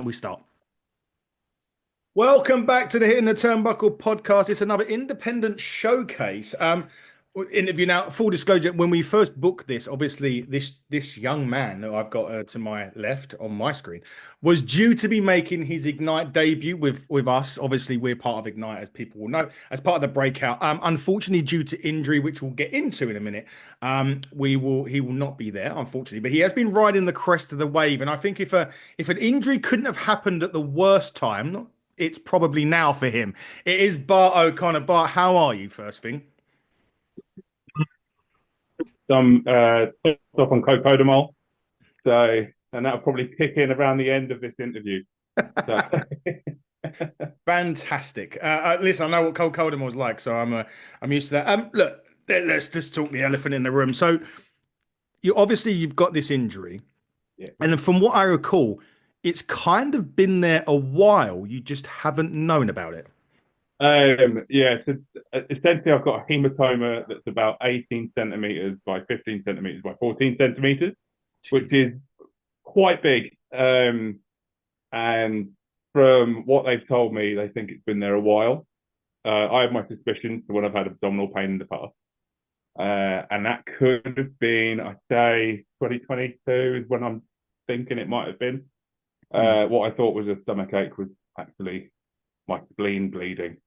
We start. Welcome back to the Hitting the Turnbuckle podcast. It's another independent showcase. Interview now. Full disclosure: when we first booked this, obviously this young man that I've got to my left on my screen was due to be making his Ignite debut with us. Obviously, we're part of Ignite, as people will know, as part of the breakout. Unfortunately, due to injury, which we'll get into in a minute, he will not be there, unfortunately. But he has been riding the crest of the wave, and I think if an injury couldn't have happened at the worst time, it's probably now for him. It is Bart O'Connor. Bart, how are you, first thing? Some stuff on cocodamol. So, and that'll probably kick in around the end of this interview. So, Fantastic. Listen, I know what Cold Coldham was like, so I'm used to that. Look, let's just talk the elephant in the room. So you've got this injury, yeah. and then from what I recall, it's kind of been there a while. You just haven't known about it. Yeah. So essentially, I've got a hematoma that's about 18 centimeters by 15 centimeters by 14 centimeters, which Jeez. is quite big. And from what they've told me, they think it's been there a while. I have my suspicions for when I've had abdominal pain in the past. And that could have been, I'd say, 2022 is when I'm thinking it might have been. Mm. What I thought was a stomach ache was actually my spleen bleeding,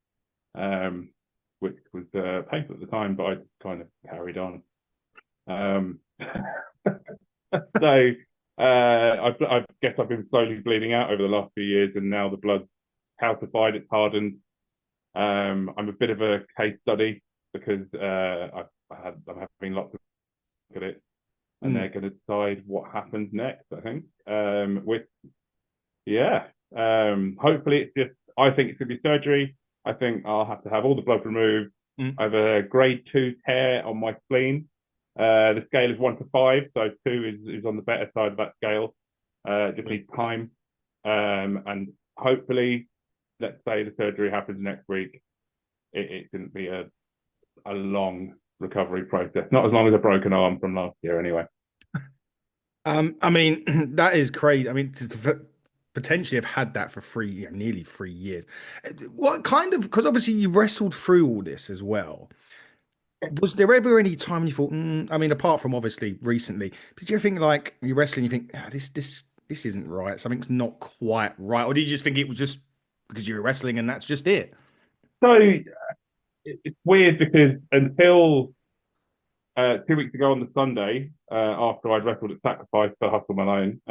which was painful at the time, but I just kind of carried on. Um, so I guess I've been slowly bleeding out over the last few years, and now the blood's calcified, it's hardened. I'm a bit of a case study because I'm having lots of look at it, and Mm. they're going to decide what happens next. I think, which yeah, hopefully it's just. I think it's going to be surgery. I think I'll have to have all the blood removed. Mm. I have a grade 2 tear on my spleen. The scale is 1 to 5, so 2 is on the better side of that scale. Just needs time, and hopefully, let's say the surgery happens next week. It shouldn't be a long recovery process. Not as long as a broken arm from last year, anyway. I mean, that is crazy. I mean, potentially have had that for nearly 3 years. What kind of, because obviously you wrestled through all this as well. Was there ever any time you thought, I mean, apart from obviously recently, did you ever think like you're wrestling, you think, this isn't right, something's not quite right, or did you just think it was just because you were wrestling and that's just it? So it's weird because until 2 weeks ago on the Sunday, after I'd wrestled at Sacrifice for Hustle Malone,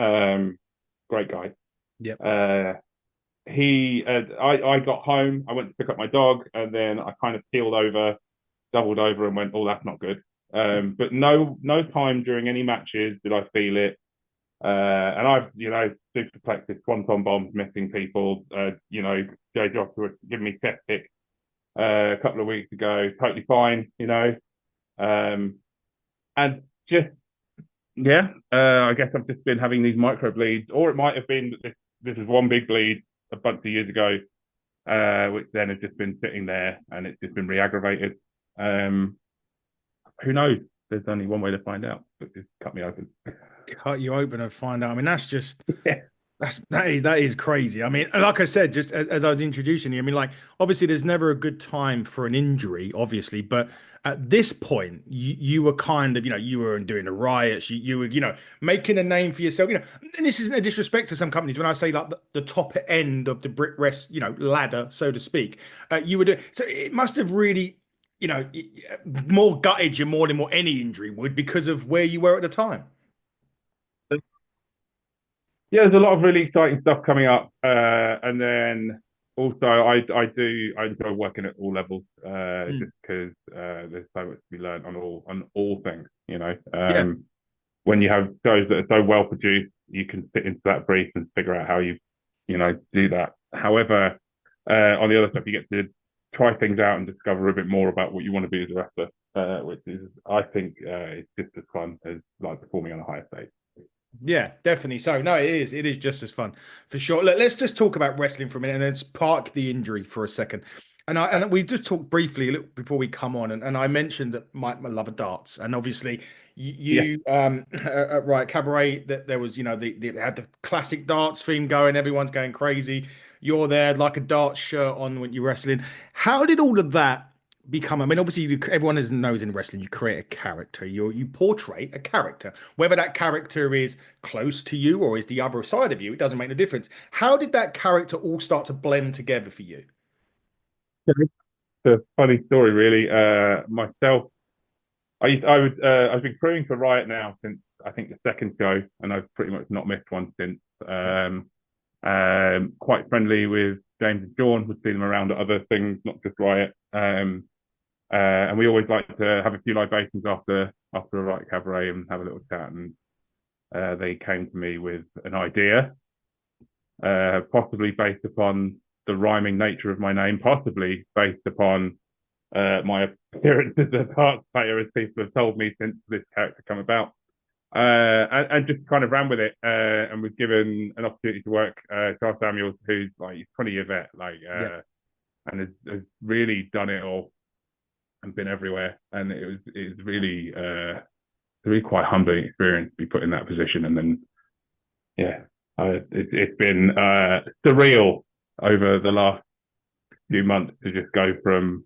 great guy. Yep. Uh, I got home, I went to pick up my dog, and then I kind of keeled over, doubled over, and went, "Oh, that's not good." But no time during any matches did I feel it. And I've, superplexes, swanton bombs, missing people. Jay Joshua giving me chest kick a couple of weeks ago, totally fine. Um, and just yeah, I guess I've just been having these micro bleeds, or it might have been that this is one big bleed a bunch of years ago, which then has just been sitting there and it's just been re-aggravated. Um, who knows? There's only one way to find out, but just cut me open. Cut you open and find out. I mean, that's just Yeah. that is crazy. I mean, like I said, just as I was introducing you, I mean, like obviously there's never a good time for an injury, obviously, but at this point, you were kind of, you were doing the riots, you were, making a name for yourself, and this isn't a disrespect to some companies when I say like the top end of the Brit Rest, ladder, so to speak. You were doing so it must have really, more gutted you more than what any injury would because of where you were at the time. Yeah, there's a lot of really exciting stuff coming up, and then also I enjoy working at all levels, Mm. just because there's so much to be learned on all things. Yeah. When you have shows that are so well produced, you can fit into that brief and figure out how you do that. However, on the other stuff, you get to try things out and discover a bit more about what you want to be as a wrestler, which is I think it's just as fun as like performing on a higher stage. Yeah, definitely. So no, it is. It is just as fun for sure. Look, let's just talk about wrestling for a minute and let's park the injury for a second. And we just talked briefly a little before we come on, and I mentioned that my love of darts, and obviously Yeah, at Riot Cabaret that there was they had the classic darts theme going, everyone's going crazy. You're there like a darts shirt on when you're wrestling. How did all of that become? I mean, obviously everyone knows in wrestling you create a character, you portray a character, whether that character is close to you or is the other side of you, it doesn't make a difference. How did that character all start to blend together for you? it's a funny story, really. Myself, I've been crewing for Riot now since I think the second show, and I've pretty much not missed one since. Quite friendly with James and Sean. We've seen them around at other things, not just Riot. And we always like to have a few libations after a Riot Cabaret and have a little chat. And they came to me with an idea, possibly based upon the rhyming nature of my name, possibly based upon my appearance as a darts player, as people have told me since this character come about. And just kind of ran with it, and was given an opportunity to work Charles Samuels, who's like he's 20-year vet, Yeah. and has really done it all and been everywhere. And it was really quite humbling experience to be put in that position. And then yeah, it's been surreal over the last few months to just go from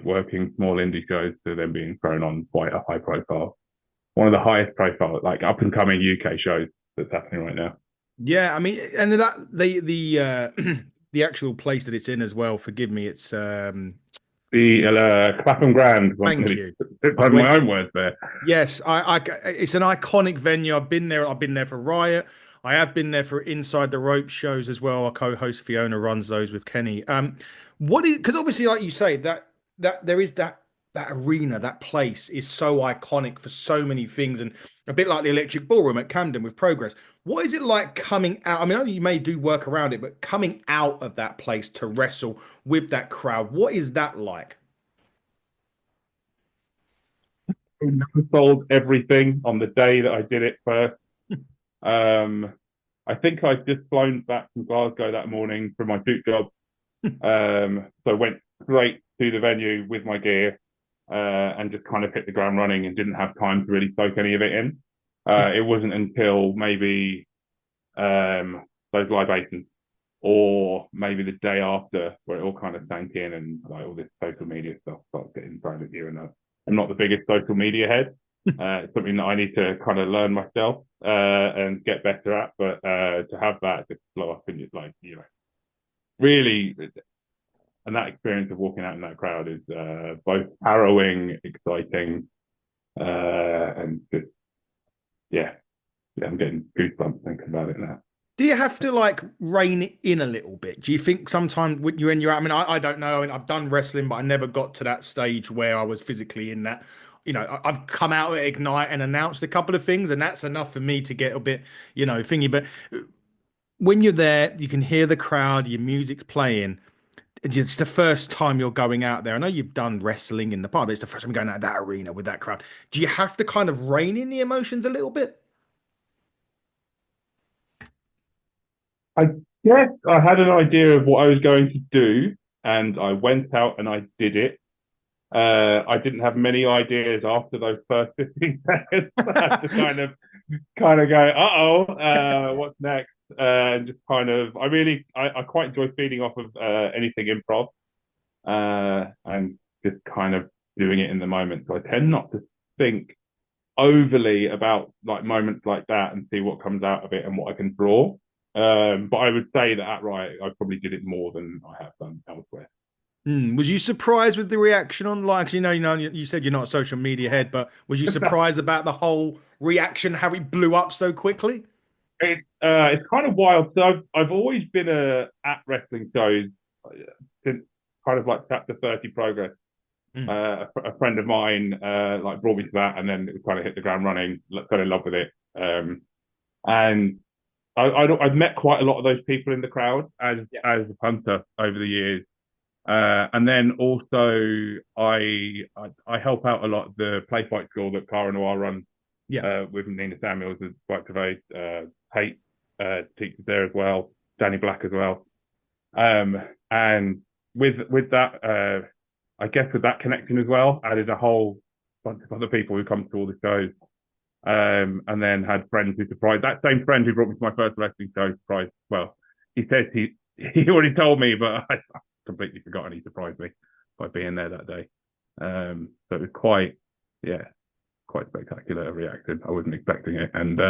working small indie shows to then being thrown on quite a high profile, one of the highest profile, like up and coming UK shows that's happening right now. Yeah, I mean, and that the the actual place that it's in as well. Forgive me, it's The Clapham Grand, thank you. I pardon went. my own words there. Yes, it's an iconic venue. I've been there. I've been there for Riot. I have been there for Inside the Rope shows as well. Our co-host Fiona runs those with Kenny. What is because obviously, like you say, that there is that arena, that place is so iconic for so many things, and a bit like the Electric Ballroom at Camden with Progress. What is it like coming out? I mean, I know you may do work around it, but coming out of that place to wrestle with that crowd, what is that like? I sold everything on the day that I did it first. Um, I think I'd just flown back from Glasgow that morning for my boot job. So I went straight to the venue with my gear, and just kind of hit the ground running and didn't have time to really soak any of it in. It wasn't until maybe those libations or maybe the day after where it all kind of sank in and like all this social media stuff starts getting thrown at you. And I'm not the biggest social media head. It's something that I need to kind of learn myself and get better at. But to have that just blow up in your like really, and that experience of walking out in that crowd is both harrowing, exciting, and just yeah, I'm getting goosebumps thinking about it now. Do you have to like rein it in a little bit? Do you think sometimes when you're out, I mean, I don't know. I mean, I've done wrestling, but I never got to that stage where I was physically in that. I've come out at Ignite and announced a couple of things, and that's enough for me to get a bit, thingy. But when you're there, you can hear the crowd, your music's playing. It's the first time you're going out there. I know you've done wrestling in the past, but it's the first time you're going out that arena with that crowd. Do you have to kind of rein in the emotions a little bit? I guess I had an idea of what I was going to do, and I went out and I did it. I didn't have many ideas after those first 15 seconds. I had to kind of go, what's next? And just kind of, I quite enjoy feeding off of anything improv, and just kind of doing it in the moment. So I tend not to think overly about like moments like that and see what comes out of it and what I can draw. But I would say that at Riot, I probably did it more than I have done elsewhere. Was you surprised with the reaction online? 'Cause you said you're not a social media head, but was you surprised about the whole reaction, how it blew up so quickly? It's kind of wild. So I've always been at wrestling shows since kind of like chapter 30 progress. Mm. A friend of mine like brought me to that, and then it kind of hit the ground running. Fell in love with it. And I've met quite a lot of those people in the crowd Yeah. as a punter over the years. And then also I help out a lot the play fight school that Cara Noir runs Yeah. with Nina Samuels as White Cavade, Tate teaches there as well, Danny Black as well. And with that, I guess with that connection as well, added a whole bunch of other people who come to all the shows. And then had friends who surprised that same friend who brought me to my first wrestling show. Surprised. Well, he says he already told me, but I completely forgotten he surprised me by being there that day. So it was yeah, quite spectacular reaction. I wasn't expecting it, and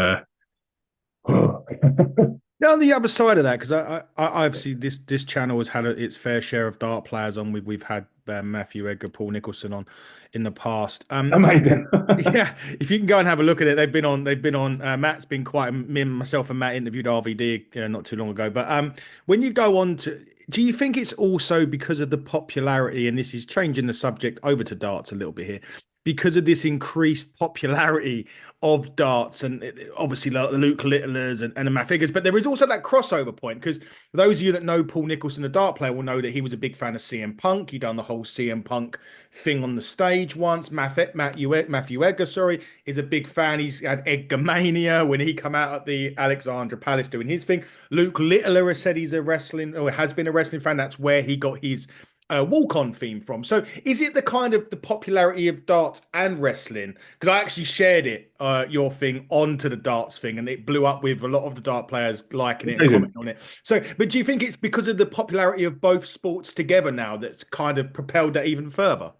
Now, on the other side of that, because I obviously this channel has had its fair share of dart players on. We've had Matthew Edgar, Paul Nicholson on in the past. amazing. Yeah, if you can go and have a look at it, they've been on. They've been on. Matt's been quite. Me and myself and Matt interviewed RVD not too long ago. But when you go on to, do you think it's also because of the popularity? And this is changing the subject over to darts a little bit here, because of this increased popularity of darts, and obviously like the Luke Littlers and the Matt Figures, but there is also that crossover point because those of you that know Paul Nicholson, the dart player, will know that he was a big fan of CM Punk. He done the whole CM Punk thing on the stage once. Matthew Edgar, sorry, is a big fan. He's had Edgar Mania when he come out at the Alexandra Palace doing his thing. Luke Littler has said he's a wrestling or has been a wrestling fan. That's where he got his walk-on theme from. So is it the kind of the popularity of darts and wrestling? Because I actually shared it, your thing, onto the darts thing, and it blew up with a lot of the dart players liking it and Amazing. commenting on it. So, but do you think it's because of the popularity of both sports together now that's kind of propelled that even further?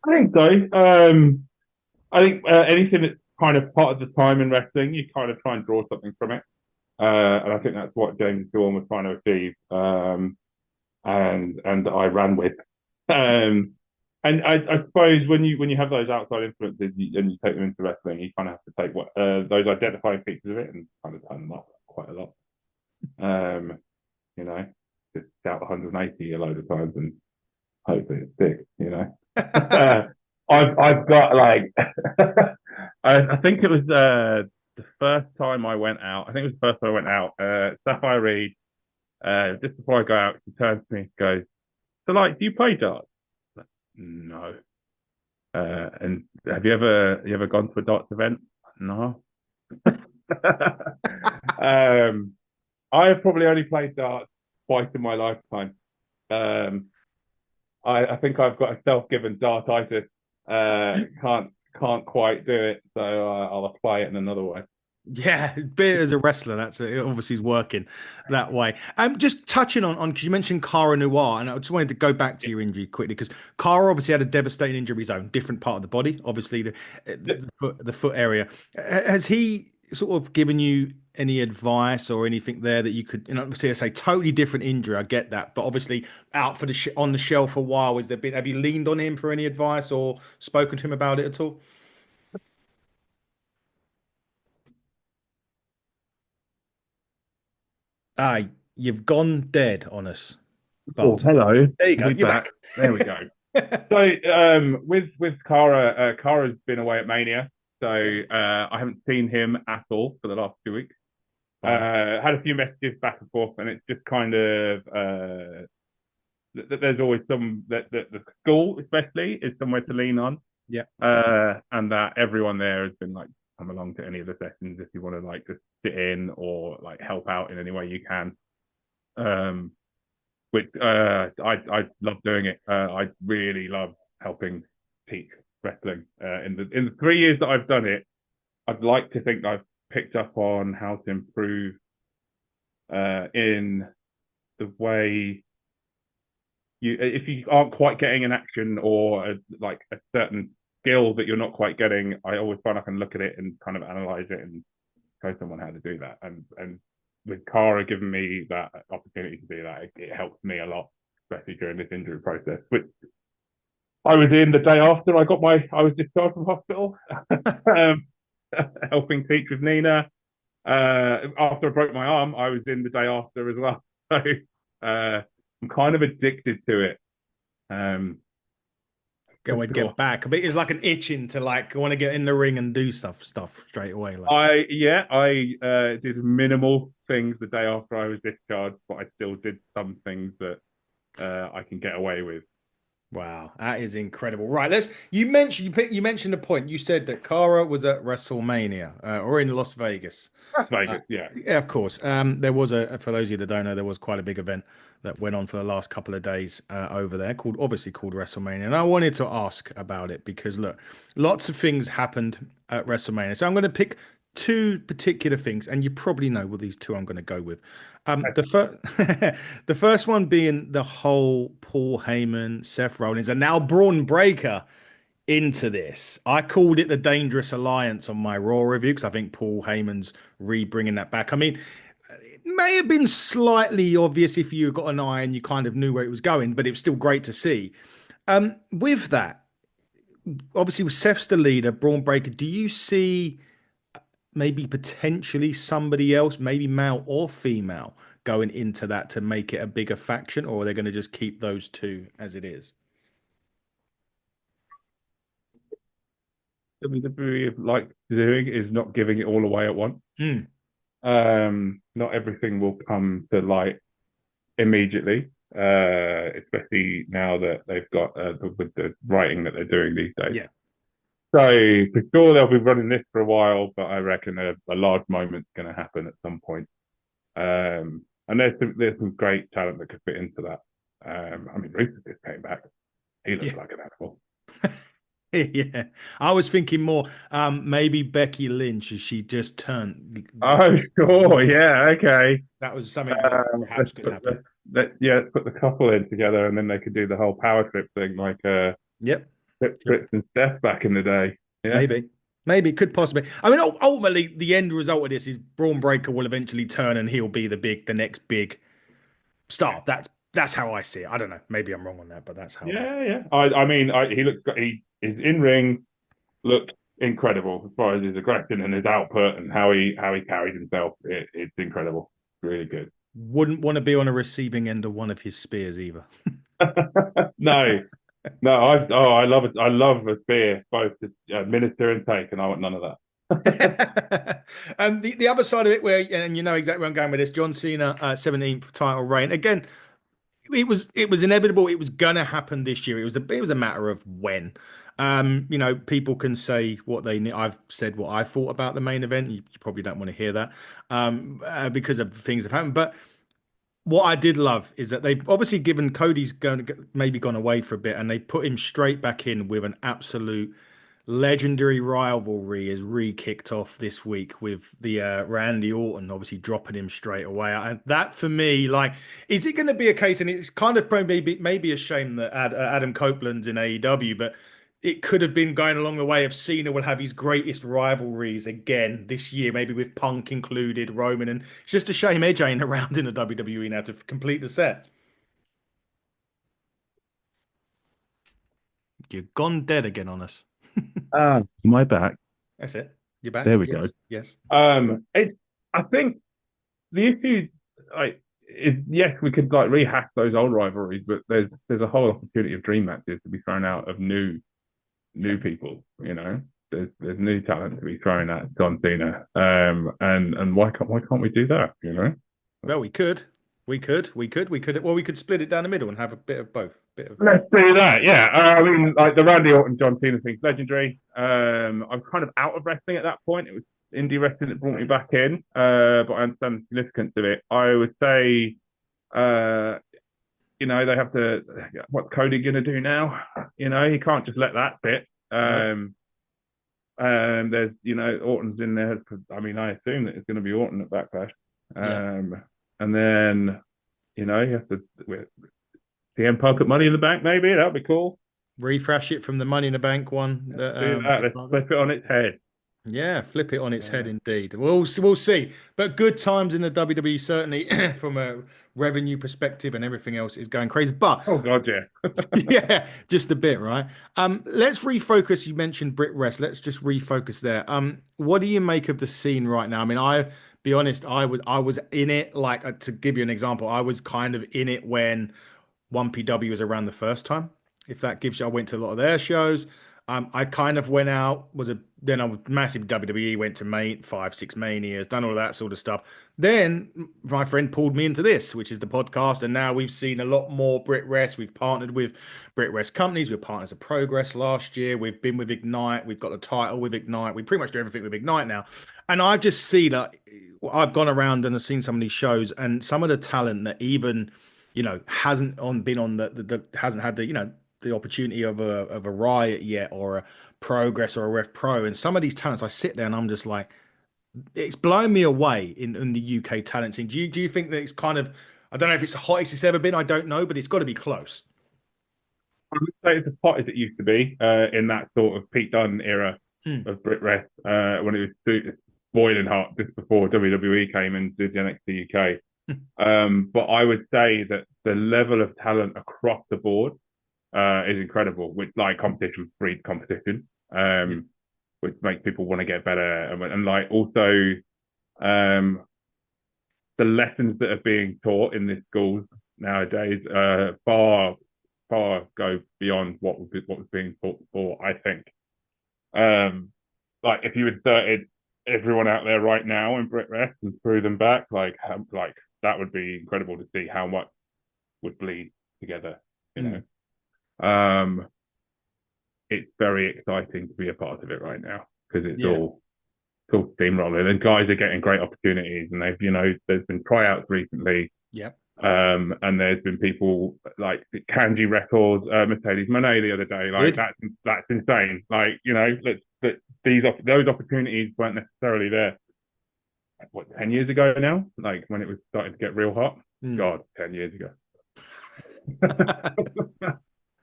I think so. I think anything that's kind of part of the time in wrestling, you kind of try and draw something from it. And I think that's what James Dorn was trying to achieve. And I ran with. Um, and I suppose when you have those outside influences and you take them into wrestling, you kind of have to take what those identifying features of it and kind of turn them up quite a lot. Um, you know, just shout 180 a load of times and hopefully it sticks. I've got like I think it was the first time I went out. I think it was the first time I went out. Sapphire Reed, just before I go out, she turns to me and goes, "So, like, do you play darts?" Like, no. And have you ever gone to a darts event? No. um, I have probably only played darts twice in my lifetime. Um, I think I've got a self-given dartitis. Can't quite do it, so I'll apply it in another way. Yeah, being as a wrestler, that's it. Obviously is working that way. Just touching on because you mentioned Cara Noir, and I just wanted to go back to your injury quickly because Cara obviously had a devastating injury of his own, different part of the body, obviously the foot area. Has he sort of given you any advice or anything there that you could, obviously I say totally different injury, I get that, but obviously out for the on the shelf for a while. Has there been? Have you leaned on him for any advice or spoken to him about it at all? Ah, you've gone dead on us, Oh, Bart. hello. There you go. We You're back. back. There we go. So with Cara, Cara's been away at Mania, so I haven't seen him at all for the last 2 weeks. Right. Had a few messages back and forth, and it's just kind of there's always some that the school especially is somewhere to lean on, Yeah. and that everyone there has been like come along to any of the sessions if you want to like just sit in or like help out in any way you can. Um, which I love doing it. I really love helping teach wrestling. In the 3 years that I've done it, I'd like to think I've picked up on how to improve in the way you if you aren't quite getting an action or like a certain skill that you're not quite getting. I always find I can look at it and kind of analyze it and show someone how to do that. And with Cara giving me that opportunity to do that, it helped me a lot, especially during this injury process, which I was in the day after I was discharged from hospital, um, helping teach with Nina. After I broke my arm, I was in the day after as well. So I'm kind of addicted to it. Um, Go and sure. get back. But it's like an itching to like want to get in the ring and do stuff straight away. Like, I did minimal things the day after I was discharged, but I still did some things that I can get away with. Wow, that is incredible. Right, let's. You mentioned a point. You said that Cara was at WrestleMania or in Las Vegas. Las Uh, Vegas, yeah. yeah, of course. There was for those of you that don't know, there was quite a big event that went on for the last couple of days over there, called WrestleMania. And I wanted to ask about it because look, lots of things happened at WrestleMania. So I'm going to pick two particular things, and you probably know what these two I'm going to go with. The first, the first one being the whole Paul Heyman, Seth Rollins, and now Braun Breaker into this. I called it the Dangerous Alliance on my Raw review because I think Paul Heyman's bringing that back. I mean, it may have been slightly obvious if you got an eye and you kind of knew where it was going, but it was still great to see. With that, obviously, with Seth's the leader, Braun Breaker, do you see maybe potentially somebody else, maybe male or female, going into that to make it a bigger faction, or are they going to just keep those two as it is? WWE like doing is not giving it all away at once. Hmm. Not everything will come to light immediately, especially now that they've got with the writing that they're doing these days. Yeah. So for sure they'll be running this for a while, but I reckon a large moment's going to happen at some point. And there's some great talent that could fit into that. I mean, Rufus just came back. He looks Yeah. like an animal. Yeah. I was thinking more, maybe Becky Lynch as she just turned. Oh, sure, yeah, okay. That was something that Let's perhaps could put happen. let's put the couple in together, and then they could do the whole power trip thing, like Yep. Yep. Fritz and Steph back in the day. Yeah, Maybe. Maybe it could possibly. I mean, ultimately, the end result of this is Braun Breaker will eventually turn and he'll be the next big star. That's how I see it. I don't know. Maybe I'm wrong on that, but that's how I. yeah, yeah. I mean, he looks his in ring looked incredible as far as his aggression and his output and how he carried himself. It's incredible, really good. Wouldn't want to be on a receiving end of one of his spears either. No, no, I love a spear, both to minister and take, and I want none of that. And the other side of it, where and you know exactly where I'm going with this, John Cena 17th title reign. Again, it was inevitable. It was gonna happen this year. It was a matter of when. People can say what they need. I've said what I thought about the main event. You probably don't want to hear that because of things that have happened. But what I did love is that they've obviously given Cody's maybe gone away for a bit, and they put him straight back in with an absolute legendary rivalry is re-kicked off this week with the Randy Orton obviously dropping him straight away. And that for me, like, is it going to be a case? And it's kind of probably maybe a shame that Adam Copeland's in AEW, but it could have been going along the way of Cena will have his greatest rivalries again this year, maybe with Punk included, Roman, and it's just a shame Edge ain't around in the WWE now to complete the set. You've gone dead again on us. Ah, my back. That's it. You're back. There we go. Yes. Yes. I think the issue, like, is yes, we could like rehash those old rivalries, but there's a whole opportunity of dream matches to be thrown out of new Yeah. people. There's new talent to be thrown at John Cena. And why can't we do that? Well, we could. We could. Well, we could split it down the middle and have a bit of both. Bit of. Let's do that. Yeah. I mean, like the Randy Orton John Cena thing's legendary. I'm kind of out of wrestling at that point. It was indie wrestling that brought me back in. But I understand the significance of it. I would say, uh, they have to. What's Cody gonna do now? He can't just let that sit. No. There's, Orton's in there. I mean, I assume that it's going to be Orton at Backlash. Yeah. And then, you have to CM Punk at Money in the Bank, maybe that'd be cool. Refresh it from the Money in the Bank one. Do that. Let's flip it on its head. Yeah, flip it on its head Yeah. indeed. We'll see. But good times in the WWE certainly from a revenue perspective and everything else is going crazy. But Oh God, yeah. yeah, just a bit, right? Let's refocus. You mentioned Brit Rest. Let's just refocus there. What do you make of the scene right now? I mean, I be honest, I was in it. Like to give you an example, I was kind of in it when 1PW was around the first time. If that gives you, I went to a lot of their shows. I kind of went out, then I was massive WWE, went to 5, 6 Manias, done all that sort of stuff. Then my friend pulled me into this, which is the podcast, and now we've seen a lot more Brit Rest. We've partnered with Brit Rest companies. We were partners of Progress last year. We've been with Ignite. We've got the title with Ignite. We pretty much do everything with Ignite now. And I've just seen that I've gone around and I've seen some of these shows, and some of the talent that even hasn't on been on the hasn't had the opportunity of a Riot yet, or a Progress, or a Rev Pro. And some of these talents, I sit there and I'm just like, it's blowing me away in the UK talent scene. Do you think that it's kind of, I don't know if it's the hottest it's ever been, I don't know, but it's got to be close. I would say it's as hot as it used to be in that sort of Pete Dunne era Hmm. of Brit Rest when it was boiling hot just before WWE came and did the NXT UK. But I would say that the level of talent across the board is incredible, with like competition breeds competition, Yeah. which makes people want to get better, and like also um, the lessons that are being taught in the schools nowadays far go beyond what was being taught before. I think, like if you inserted everyone out there right now in Brit Rest and threw them back, like that would be incredible to see how much would bleed together. You Hmm. know, it's very exciting to be a part of it right now because Yeah. it's all steamrolling and guys are getting great opportunities, and there's been tryouts recently. Yeah. And there's been people like Kanji Records, Mercedes Monet the other day. Like Did. that's insane. Like those opportunities weren't necessarily there. What, 10 years ago now? Like when it was starting to get real hot. Hmm. God, 10 years ago.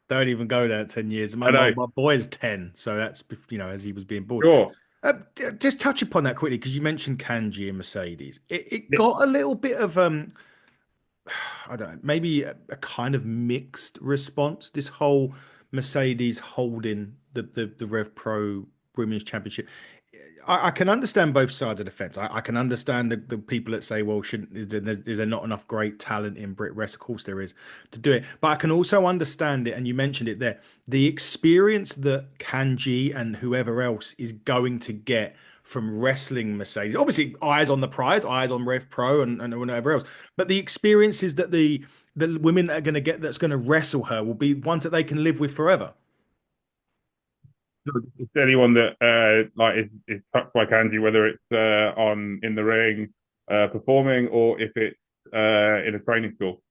Don't even go there 10 years. My, I my, know. my boy's 10, so that's, as he was being born. Sure. Just touch upon that quickly, because you mentioned Kanji and Mercedes. It Yeah. got a little bit of I don't know, maybe a kind of mixed response. This whole Mercedes holding the Rev Pro Women's Championship. I can understand both sides of the fence. I can understand the people that say, well, shouldn't is there not enough great talent in Brit Rest? Of course there is to do it. But I can also understand it, and you mentioned it there, the experience that Kanji and whoever else is going to get from wrestling Mercedes. Obviously, eyes on the prize, eyes on Rev Pro and whatever else. But the experiences that the women are going to get that's going to wrestle her will be ones that they can live with forever. It's anyone that is touched by Kanji, whether it's on in the ring, performing, or if it's in a training school.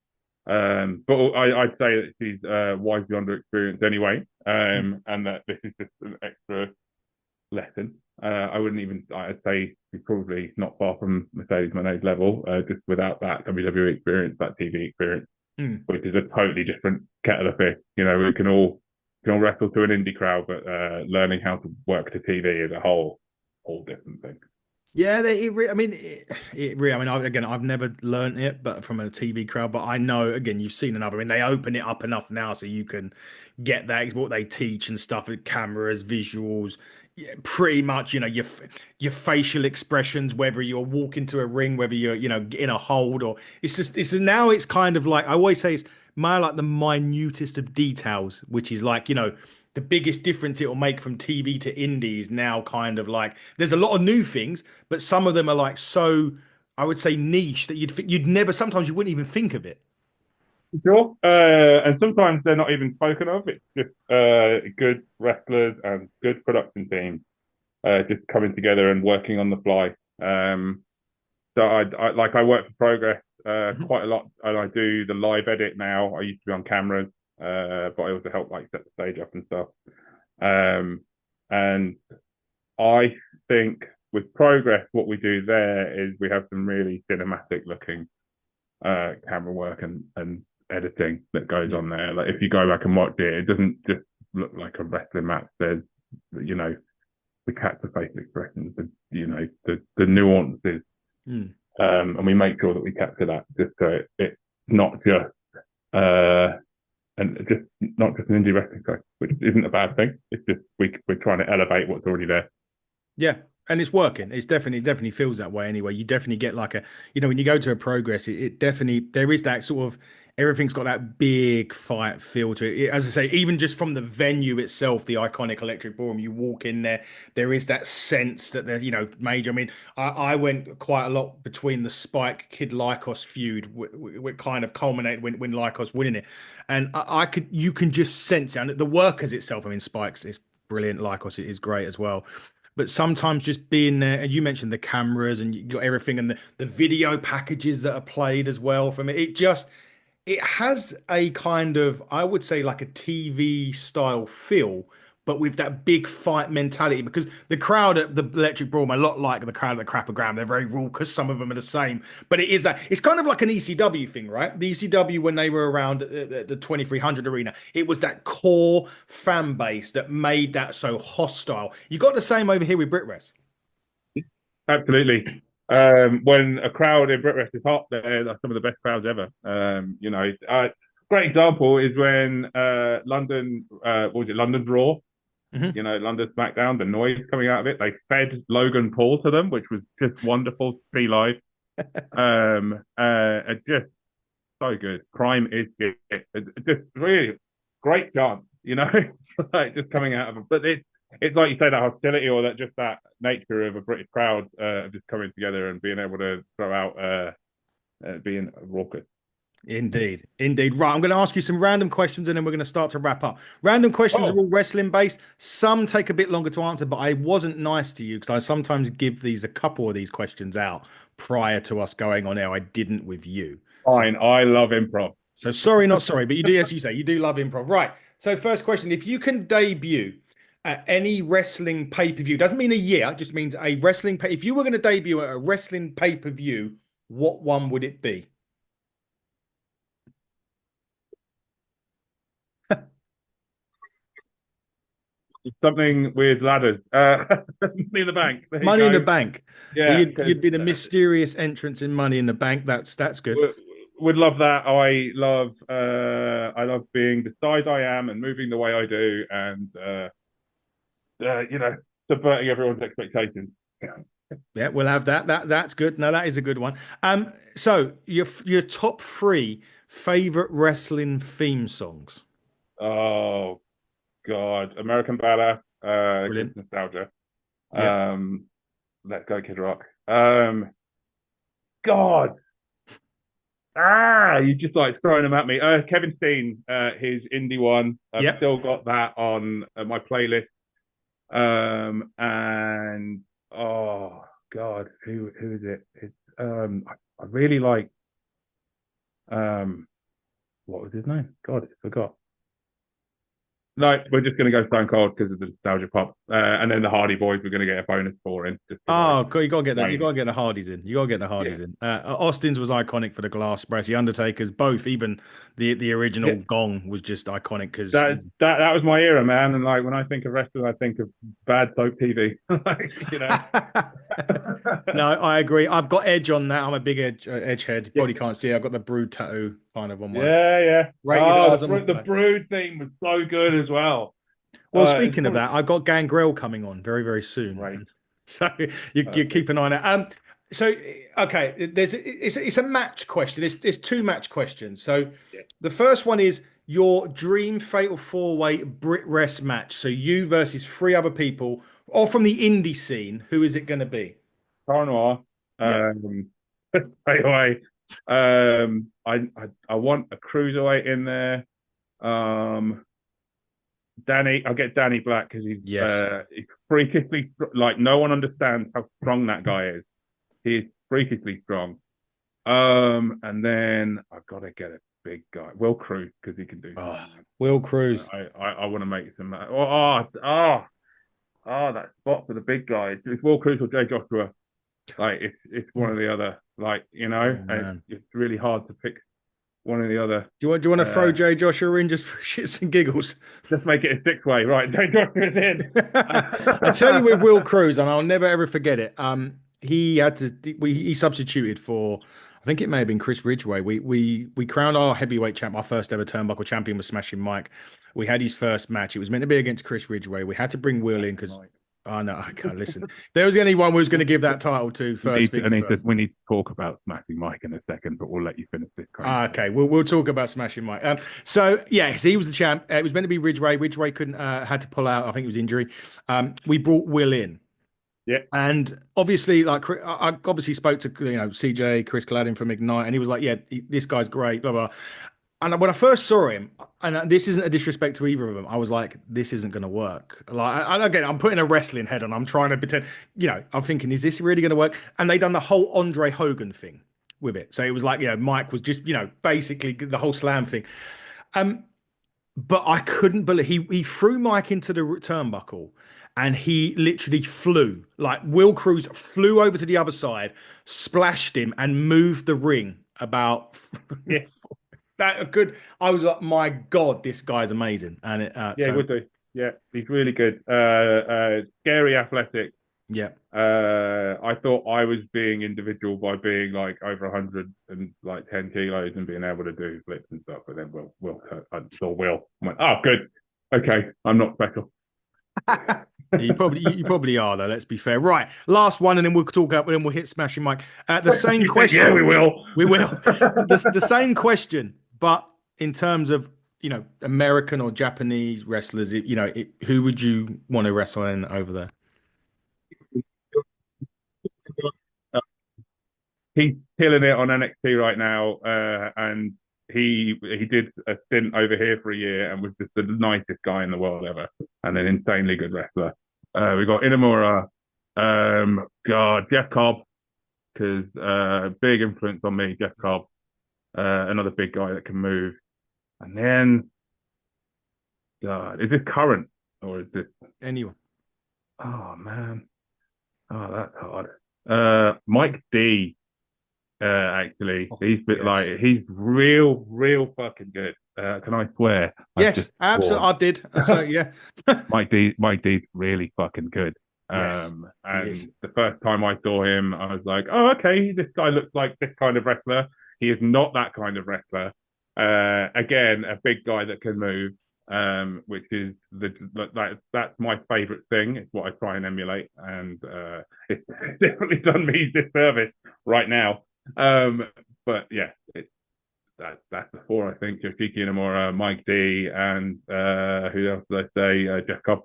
But I'd say that she's wisely under experienced anyway, and that this is just an extra lesson. I wouldn't even. I'd say she's probably not far from Mercedes Monet's level, just without that WWE experience, that TV experience, Mm. which is a totally different kettle of fish. We can all wrestle to an indie crowd, but learning how to work to TV is a whole different thing. Yeah, I mean, it really. I mean, again, I've never learned it, but from a TV crowd. But I know, again, you've seen another. I mean, they open it up enough now, so you can get that what they teach and stuff with cameras, visuals, yeah, pretty much. Your facial expressions, whether you're walking to a ring, whether you're in a hold, or it's now it's kind of like I always say it's my like the minutest of details, which is like the biggest difference it will make from TV to indie is now kind of like there's a lot of new things, but some of them are like so I would say niche that you'd never sometimes you wouldn't even think of it. Sure. And sometimes they're not even spoken of. It's just good wrestlers and good production teams just coming together and working on the fly. So I work for Progress Mhm. quite a lot, and I do the live edit now. I used to be on cameras, but I also help like set the stage up and stuff. Um, and I think with Progress, what we do there is we have some really cinematic looking camera work and editing that goes Yeah. on there. Like if you go back and watch it, it doesn't just look like a wrestling match. There's you know we catch the facial expressions, the nuances, Mm. and we make sure that we capture that just so it's not just uh and just not just an indie wrestling show, which isn't a bad thing. It's just we're trying to elevate what's already there. Yeah. And it's working. It's definitely feels that way anyway. You definitely get like a, when you go to a progress, it definitely there is that sort of everything's got that big fight feel to it. As I say, even just from the venue itself, the iconic Electric Ballroom, you walk in there, there is that sense that they're, major. I mean, I went quite a lot between the Spike Kid Lycos feud, which kind of culminated when Lycos winning it, and you can just sense it. And the workers itself. I mean, Spike's is brilliant. Lycos is great as well, but sometimes just being there, and you mentioned the cameras and you got everything and the video packages that are played as well from it. It has a kind of, I would say, like a TV style feel, but with that big fight mentality. Because the crowd at the Electric Ballroom, are a lot like the crowd at the Crappergram. They're very raucous. Some of them are the same, but it is that it's kind of like an ECW thing, right? The ECW when they were around at the 2300 arena, it was that core fan base that made that so hostile. You got the same over here with BritWres. Absolutely. When a crowd in Brit Rest is hot, they're some of the best crowds ever. Great example is when London, what was it, London Raw? Hmm. London SmackDown, the noise coming out of it. They fed Logan Paul to them, which was just wonderful to see live. Just so good. Crime is good. It's just really great chance, like just coming out of it. But it's like you say, that hostility or that nature of a British crowd just coming together and being able to throw out being raucous. Indeed, indeed. Right, I'm going to ask you some random questions and then we're going to start to wrap up. Random questions are Oh, all wrestling based. Some take a bit longer to answer, but I wasn't nice to you because I sometimes give a couple of these questions out prior to us going on air. I didn't with you. So, fine. I love improv. so sorry, not sorry, but you do, as you say, you do love improv. Right. So, first question: if you can debut at any wrestling pay-per-view, doesn't mean a year, it just means a wrestling pay. If you were going to debut at a wrestling pay-per-view, what one would it be? Something with ladders. Money in the Bank. There you Money in the go. Bank. So Yeah, because you'd be the mysterious entrance in Money in the Bank. That's good. would love that. I love being the size I am and moving the way I do, and subverting everyone's expectations. Yeah, we'll have that. That's good. No, that is a good one. So your top three favorite wrestling theme songs. Oh God, American Badass, Brilliant. gives nostalgia. Yeah. Um, Let's Go Kid Rock. God, you just like throwing them at me. Kevin Steen, his indie one. I've Yeah. still got that on my playlist. And oh God, who is it? It's I really like what was his name? God, I forgot. No, we're just going to go Stone Cold because of the nostalgia pop, and then the Hardy Boys we're going to get a bonus for in just to like, Oh, cool. You gotta get that. You right. gotta get the Hardys in. You gotta get the Yeah, Hardys in. Austin's was iconic for the glass brass. The Undertaker's both. Even the original yeah. Gong was just iconic because That was my era, man. And like when I think of wrestling, I think of bad soap TV. Like. No, I agree. I've got Edge on that. I'm a big Edge head. You Yeah, probably can't see it. I've got the Brood tattoo kind of on my yeah. rated Oh, R's on my the back. Brood theme was so good as well. Well, It's speaking of probably that, I've got Gangrel coming on very, very soon. great. So you keep Perfect. an eye on it. So okay, it's a match question. It's two match questions. So Yeah. the first one is your dream fatal four-way Brit Rest match. So you versus three other people, all from the indie scene. Who is it going to be? Car Noir. Yep. Straight away. I want a cruiserweight in there. Um, I'll get Danny Black because Yes. he's freakishly like no one understands how strong that guy is. He's freakishly strong. And then I've got to get a big guy, Will Cruz, because he can do Oh, something. Will Cruz. I want to make some. That spot for the big guy. It's Will Cruz or Jay Joshua. Like it's one or the other. Like Oh and man. it's really hard to pick one or the other. Do you want to throw Uh, Jay Joshua in just for shits and giggles? let's make it a six-way, right? Jay Joshua's in. I tell you with Will Cruz, and I'll never ever forget it. He had to he substituted for I think it may have been Chris Ridgway. We crowned our heavyweight champ, our first ever turnbuckle champion was Smashing Mike. We had his first match. It was meant to be against Chris Ridgway. We had to bring Will in because Right. Oh no, I can't listen. If there was anyone we was going to give that title to first thing first. We need to talk about Smashing Mike in a second, but we'll let you finish this kind Ah, of thing. okay, we'll talk about Smashing Mike. So yes, he was the champ. It was meant to be Ridgeway. Ridgeway couldn't had to pull out. I think it was injury. We brought Will in. Yeah, And obviously, like I obviously spoke to CJ Chris Gladden from Ignite, and he was like, "Yeah, this guy's great." Blah blah. And when I first saw him, and this isn't a disrespect to either of them, I was like, "This isn't going to work." Like, again, I'm putting a wrestling head on. I'm trying to pretend, I'm thinking, "Is this really going to work?" And they done the whole Andre Hogan thing with it, so it was like, Mike was just, basically the whole slam thing. Um, but I couldn't believe he threw Mike into the turnbuckle and he literally flew. Like Will Cruz flew over to the other side, splashed him, and moved the ring about yeah, that good. I was like, my God, this guy's amazing. And yeah, so would do. Yeah, he's really good. Scary athletic. yeah. I thought I was being individual by being like over 100 and like 10 kilos and being able to do flips and stuff. But then I saw Will. I went, oh, good. Okay, I'm not special. You probably are though. Let's be fair. Right, last one, and then we'll talk up. Then we'll hit Smashing Mike. The same question. Yeah, we will. We will. The same question, but in terms of American or Japanese wrestlers, who would you want to wrestle in over there? He's killing it on NXT right now, and he did a stint over here for a year and was just the nicest guy in the world ever, and an insanely good wrestler. We got Inamura, God, Jeff Cobb, because big influence on me, Jeff Cobb, another big guy that can move, and then God, is this current or is this? Anyone? Oh man, oh that's hard. Mike D. Actually, Oh, yes. he's real fucking good. Can I swear? I've Yes, just absolutely. sworn. I did. So yeah. Mike D's really fucking good. Yes, he is. And the first time I saw him, I was like, oh, okay, this guy looks like this kind of wrestler. He is not that kind of wrestler. Again, a big guy that can move, which is that's my favorite thing. It's what I try and emulate, and it's definitely done me disservice right now. But yeah, that's the four, I think. Yoshiki Inamura, Mike D, and who else did I say? Jeff Cobb.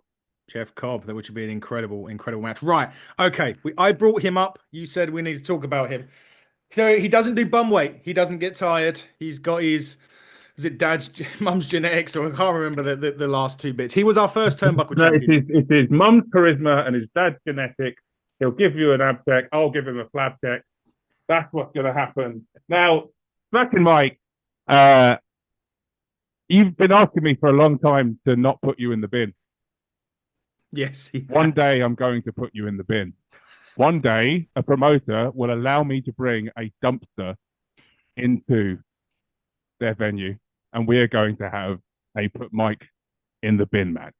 Jeff Cobb, that which would be an incredible, incredible match. Right. Okay. I brought him up. You said we need to talk about him. So he doesn't do bum weight. He doesn't get tired. He's got his, is it dad's, mum's genetics, or I can't remember the last two bits. He was our first turnbuckle No, champion. it's his mum's charisma and his dad's genetics. He'll give you an ab check. I'll give him a flab check. That's what's going to happen. Now, Smashing Mike, you've been asking me for a long time to not put you in the bin. Yes. One day I'm going to put you in the bin. One day a promoter will allow me to bring a dumpster into their venue, and we are going to have a put Mike in the bin match.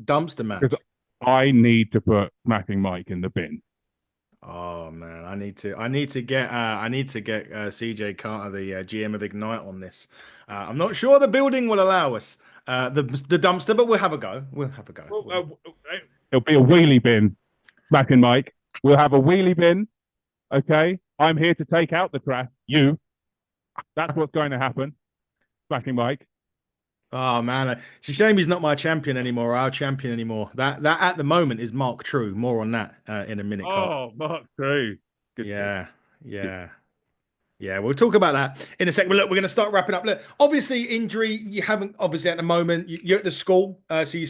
Dumpster match. Because I need to put Smashing Mike in the bin. Oh man, I need to get CJ Carter, the GM of Ignite, on this. I'm not sure the building will allow us the dumpster, but we'll have a go. We'll have a go. It'll be a wheelie bin, Smashing Mike. We'll have a wheelie bin. Okay, I'm here to take out the trash. That's what's going to happen, Smashing Mike. Oh man, it's a shame he's not my champion anymore, or our champion anymore. That at the moment is Mark True. More on that in a minute. Oh, Mark True. Yeah, yeah. Yeah, we'll talk about that in a second. But look, we're going to start wrapping up. Look, obviously, injury. You haven't obviously at the moment. You're at the school, so you're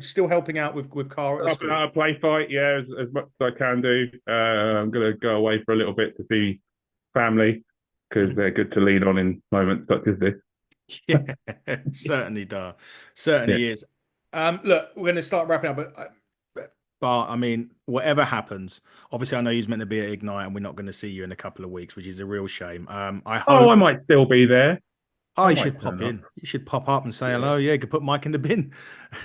still helping out with Cara at the school. A play fight, yeah, as much as I can do. I'm going to go away for a little bit to see family because they're good to lean on in moments such as this. Yeah, certainly does. Certainly is. Look, we're going to start wrapping up, but I mean, whatever happens, obviously, I know you're meant to be at Ignite, and we're not going to see you in a couple of weeks, which is a real shame. I hope. I might still be there. Oh, you should pop in. You should pop up and say hello. Yeah, you could put Mike in the bin.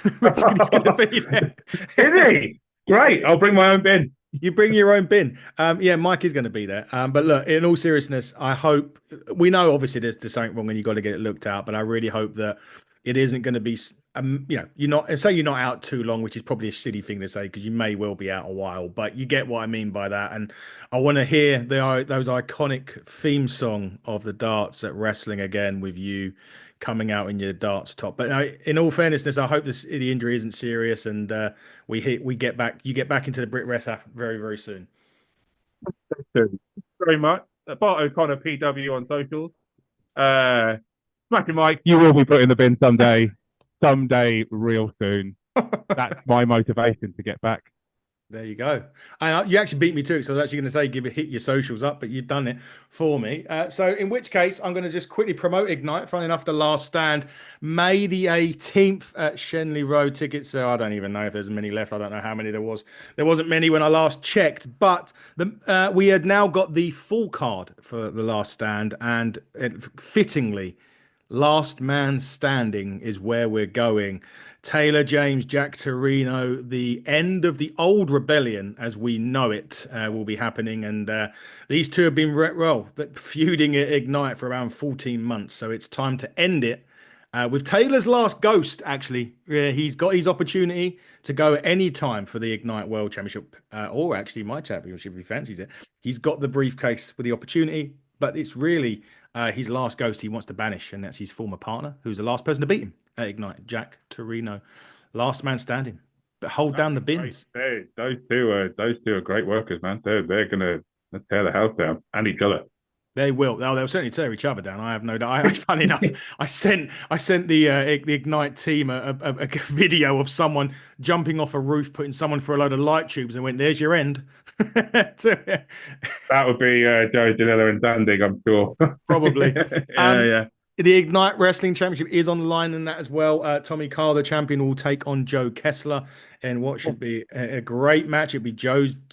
He's going to be there. Is he? Great. I'll bring my own bin. You bring your own bin. Yeah, Mike is going to be there. But look, in all seriousness, I hope we know obviously there's something wrong and you've got to get it looked at. But I really hope that it isn't going to be, you're not, say you're not out too long, which is probably a silly thing to say because you may well be out a while, but you get what I mean by that. And I want to hear those iconic theme song of the darts at wrestling again with you coming out in your darts top. But in all fairness, I hope the injury isn't serious and we get back, you get back into the Brit Rest very, very soon. Thank you very much. Bart O'Connor PW on socials. Smacking Mike, you will be put in the bin someday, real soon. That's my motivation to get back. There you go. And you actually beat me too, so I was actually going to say hit your socials up, but you've done it for me. So in which case, I'm going to just quickly promote Ignite. Funny enough, the last stand, May the 18th at Shenley Road. Tickets, so I don't even know if there's many left. I don't know how many there was. There wasn't many when I last checked, but we had now got the full card for the last stand, and fittingly, last man standing is where we're going. Taylor, James, Jack Torino, the end of the old rebellion as we know it will be happening. And these two have been, feuding at Ignite for around 14 months. So it's time to end it with Taylor's last ghost, actually. He's got his opportunity to go at any time for the Ignite World Championship or actually my championship if he fancies it. He's got the briefcase for the opportunity, but it's really his last ghost he wants to banish, and that's his former partner, who's the last person to beat him at Ignite, Jack Torino. Last man standing. But hold down the bins. Those two are great workers, man. They're gonna tear the house down and each other. They will. They'll certainly tear each other down. I have no doubt. Funny enough, I sent the Ignite team a video of someone jumping off a roof, putting someone for a load of light tubes, and went, "There's your end." That would be Joe Janela and Dandig, I'm sure. Probably. Yeah. The Ignite Wrestling Championship is on the line in that as well. Tommy Carr, the champion, will take on Joe Kessler in what should be a great match. It'll be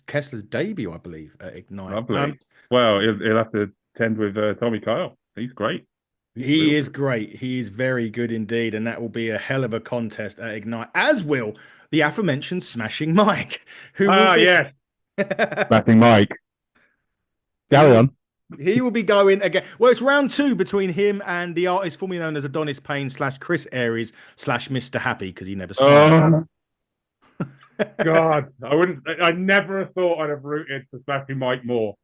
Kessler's debut, I believe, at Ignite. Lovely. Well, he'll have to tend with Tommy Kyle. He's great. He is great. He is very good indeed. And that will be a hell of a contest at Ignite, as will the aforementioned Smashing Mike. Yes. Smashing Mike. Carry on. He will be going again. Well, it's round 2 between him and the artist formerly known as Adonis Payne / Chris Aries / Mr. Happy because he never smiled. God, I never thought I'd have rooted for Smashing Mike more.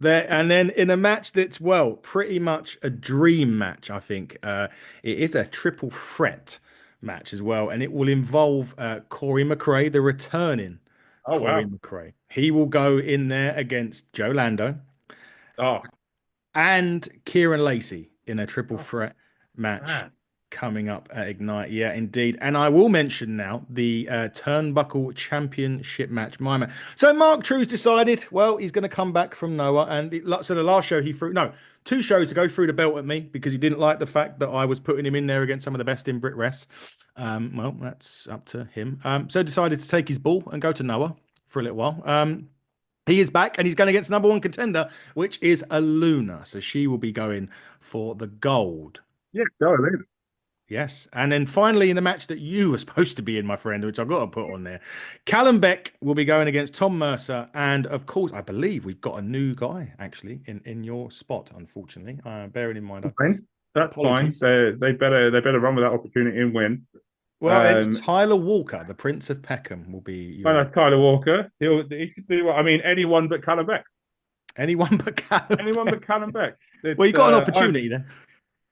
And then in a match that's pretty much a dream match, I think it is a triple threat match as well, and it will involve Corey McRae, the returning Corey McRae. He will go in there against Joe Lando and Kieran Lacey in a triple threat match coming up at Ignite. Yeah, indeed. And I will mention now the Turnbuckle Championship match. So Mark True's decided, he's going to come back from Noah. And so the last show he threw, 2 shows ago, threw the belt at me because he didn't like the fact that I was putting him in there against some of the best in Brit Rest. That's up to him. So decided to take his ball and go to Noah for a little while. He is back and he's going against number 1 contender, which is Aluna. So she will be going for the gold. Yeah, go Aluna. Yes. And then finally in the match that you were supposed to be in, my friend, which I've got to put on there, Callum Beck will be going against Tom Mercer. And of course, I believe we've got a new guy actually in your spot, unfortunately. Bearing in mind. That's fine. They better run with that opportunity and win. Well, it's Tyler Walker, the Prince of Peckham, will be. That's Tyler Walker. He should do what? I mean, anyone but Callum Beck. Anyone but Callum Beck. Well, you got an opportunity there.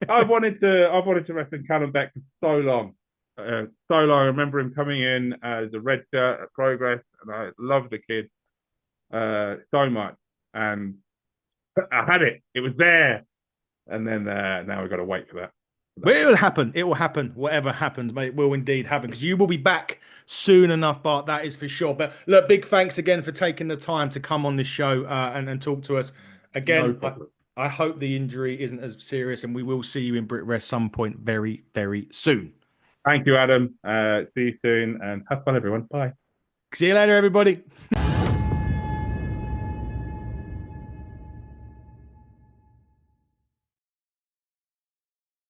I wanted to wrestle Callum Beck for so long. I remember him coming in as a red shirt at Progress, and I loved the kid so much. And I had it. It was there. And then now we've got to wait for that. But it will happen. It will happen. Whatever happens, mate, it will indeed happen because you will be back soon enough, Bart. That is for sure. But look, big thanks again for taking the time to come on this show and talk to us. Again, no I hope the injury isn't as serious and we will see you in Brit Rest some point very, very soon. Thank you, Adam. See you soon and have fun, everyone. Bye. See you later, everybody.